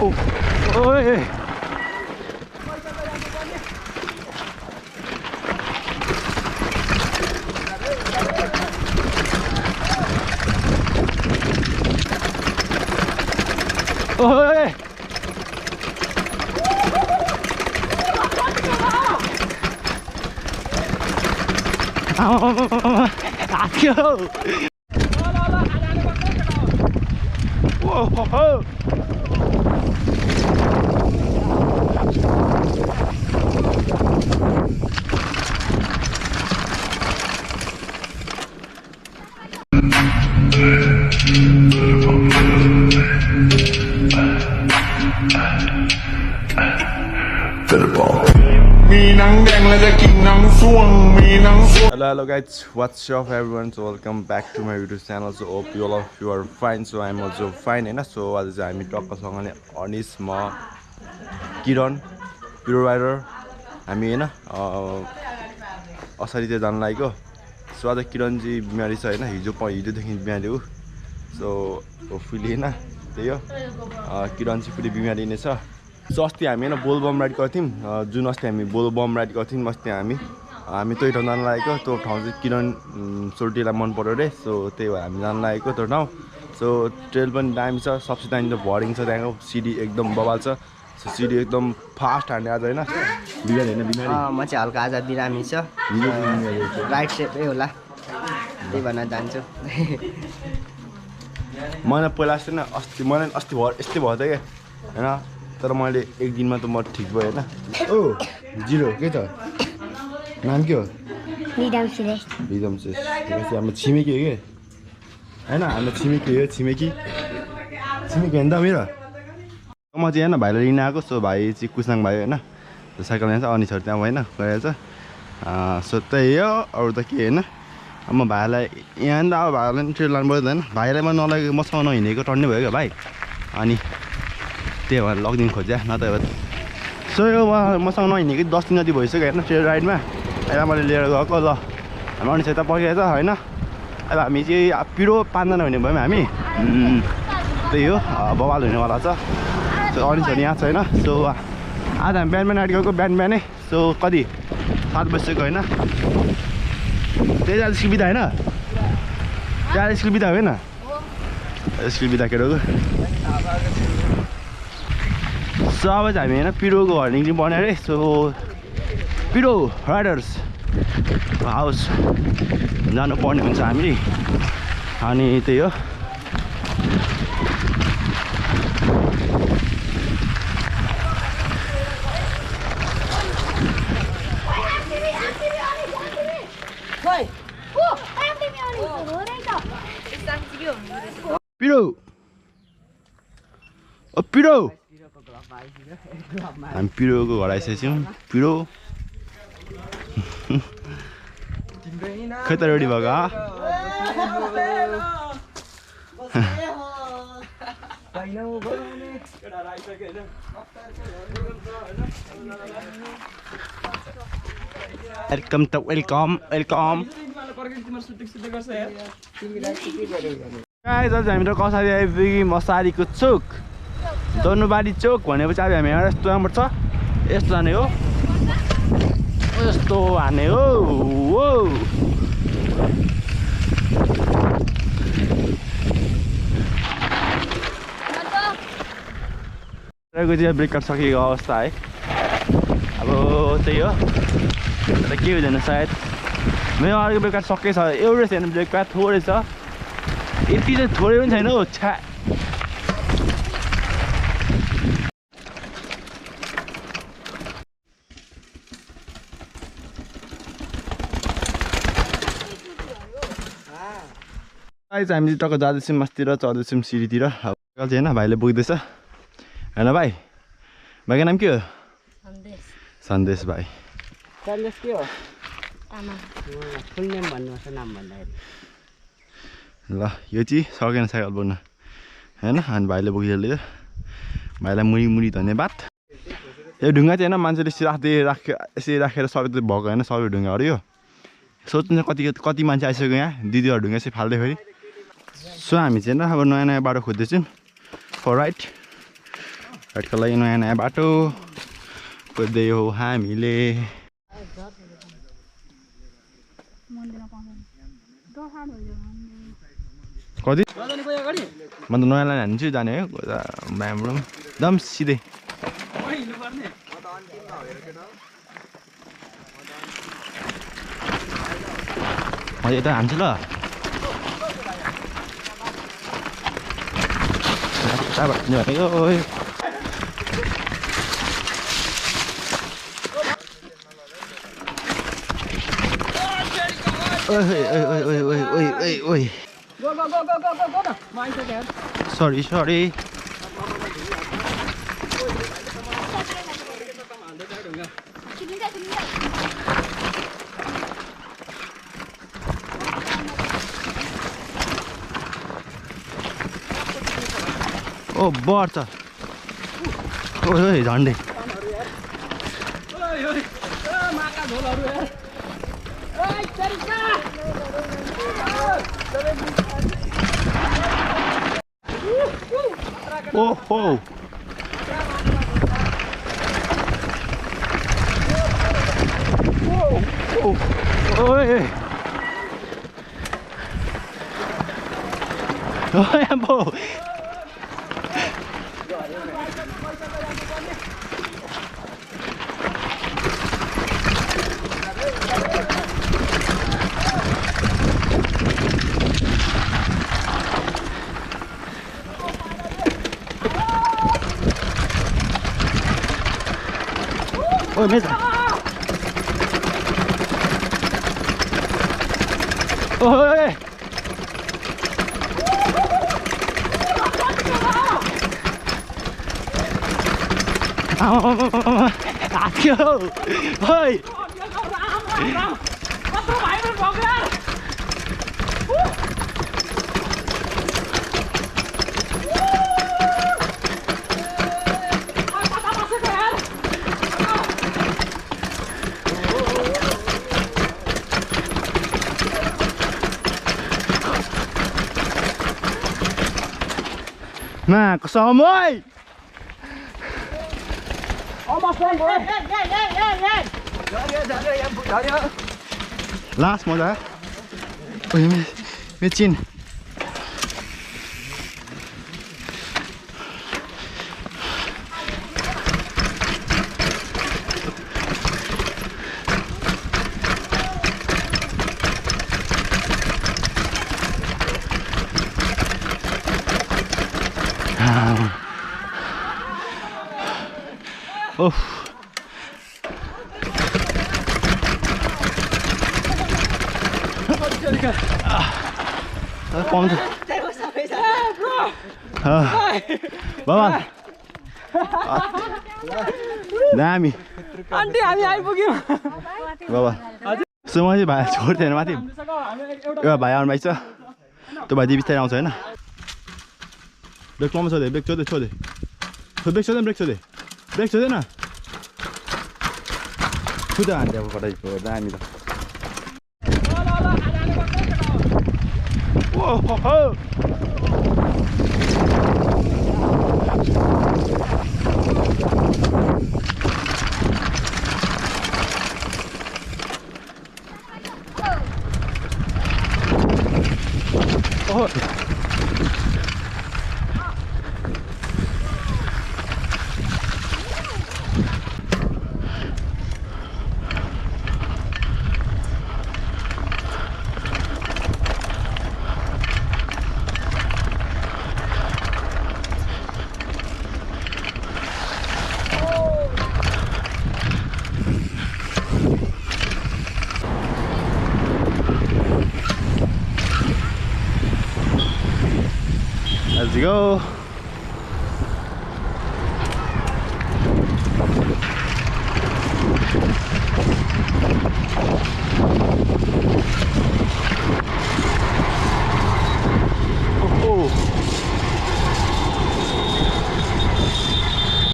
Ôi. Ôi. Aduh. Wow. Hello guys, what's up everyone? So welcome back to my YouTube channel. So hope you all of you are fine. So I'm also fine, and so आज चाहिँ हामी टक्कसँगले अनिस म किरण पिरो rider हामी हैन असरी चाहिँ जान लागेको। सो आज किरण जी बिमारी छ हैन, हिजोदेखि बिमारी हो। सो होपफुली हैन त्यही हो, किरण चाहिँ फेरि बिमारी नै छ। सो अस्ति हामी हैन बोलबम राइड गर्थ्यौं, जुन अस्ति हामी बोलबम राइड गर्थ्यौं अस्ति हामी त्यही ठाउँ जान लागेको। त्यो ठाउँ चाहिँ किरण सोल्टीलाई मन पर्यो रे। सो त्यही भएर हामी जान लागेको त्यो ठाउँ। सो ट्रेल पनि दामी छ, सबसे दामी त भर्डिङ छ, त्यहाँको सिडी एकदम बबाल छ। सो सिडी एकदम फास्ट हान्ने आज हैन, बिमारी हैन बिमारी म चाहिँ हल्का आज बिरामी छ, राइट सेपै होला त्यही भन्न जान्छु। मलाई पहिला जस्तो न अस्ति भर यस्तै भयो त के हैन, तर मैले एक दिनमा त म ठिक भयो हैन। ओ जिरो के त नाम के हो? विदम सुरेश। विदम सुरेश हाम्रो छिमेकी हो के हैन, हाम्रो छिमेकी हो, छिमेकी हैन त मेरो। म चाहिँ हैन भाइलाई लिन आएको। सो भाइ चाहिँ कुसाङ भाइ हैन, साइकल ल्यान्छ अनिसहरू त्यहाँ होइन गएर छ। सो त्यही हो, अरू त के हैन। म भाइलाई यहाँ नि त अब भाइलाई पनि ट्रेल लानु पर्यो होइन, भाइलाई म नलगेको मसँग नहिँडेको टन्नै भयो क्या भाइ, अनि त्यही भएर लगिदिनु खोज्या न त। सो यो मसँग नहिँडेको 10 दिन जति भइसक्यो होइन ट्रेल राइडमा। अहिले मैले लिएर गएको ल, हामी अनिस यता पर्खेको छ होइन। अहिले हामी चाहिँ पिरो 5 जना हुने भयौँ हामी, त्यही हो बवाल हुनेवाला छ। सो अनिसहरू यहाँ छैन। सो आज हामी बिहान राइड गएको, बिहानै। सो कति 7 बजिसक्यो होइन, त्यही आज स्कुल बिदा होइन, त्यहाँ स्कुल बिदा होइन, स्कुल बिदा केटोको। सो अब चाहिँ हामी होइन पिरोको हर्निङ चाहिँ बनायो अरे। सो पिरो राइडर्स हाउस जानुपर्ने हुन्छ हामीले, अनि त्यही हो। पिरो ओ पिरो हामी पिरोको घर आइसकेको छौँ। पिरो खै त रेडी भएको वेलकम त वेलकम वेलकम। गाइस आज हामी त कसरी आइपुग्यौँ मसारीको चोक, दनुबारी चोक भनेपछि अब हामी यस्तो राम्रो छ, यस्तो जाने हो, यस्तो हाने हो। चाहिँ ब्रेकअप सकिएको अवस्था है, अब त्यही हो। तर के हुँदैन सायद, मेरो अर्को ब्रेकअप सकेको छ, एउटै छैन ब्रेकअप, थोरै छ, यति चाहिँ थोरै पनि छैन हो छ्या। हामी टक्क जाँदैछौँ मास्तिर, चढ्दैछौँ सिडीतिर। साइकल चाहिँ होइन भाइले बोक्दैछ होइन भाइ। भाइको नाम के हो? सन्देश भाइ। सन्देश के हो? फुल नेम भन्नुहोस् नाम भन्दाखेरि। ल यो चाहिँ सकेन साइकल बोक्न होइन, अनि भाइले बोकिहाल्यो। भाइलाई मुरी धन्यवाद। यो ढुङ्गा चाहिँ होइन मान्छेले यसरी राखेर सबै भएको होइन, सबै ढुङ्गाहरू यो सोच्नु कति मान्छे आइसक्यो यहाँ, दिदीहरू ढुङ्गा चाहिँ फाल्दै फेरि। सो हामी चाहिँ अब नयाँ बाटो खोज्दैछौँ फर राइट। राइडको लागि नयाँ नयाँ बाटो खोज्दै हो हामीले। कति म त नयाँ लाइन हान्छु जाने है ब्यामबाट एकदम सिधै। म यता हान्छु ल। Sorry, sorry. Oh, bort. Oi, झन्डै। Oh, oh. Oh, oi. Oi, ambo. Ôi mệt rồi. Ôi. À kêu. Ôi. Nah, kesama oi. Last một đã. Ôi mệt chín. Oh. Pom. Bawa. Dami. Aunty हामी आइपुग्यौँ। बाबा सुमा चाहिँ भाइ छोड्दैन माथि एउटा भाइ आउनु भएको छ त्यो भाइ चाहिँ बिस्तारै आउँछ होइन ब्रेक लाउनु छोड्दै ब्रेक छोड्दै छोड्दै ब्रेक छोड्दैन ब्रेक छोड्दै ब्रेक छोड्दैन खुदा हान्छ अब कतैको दामी त Let's go.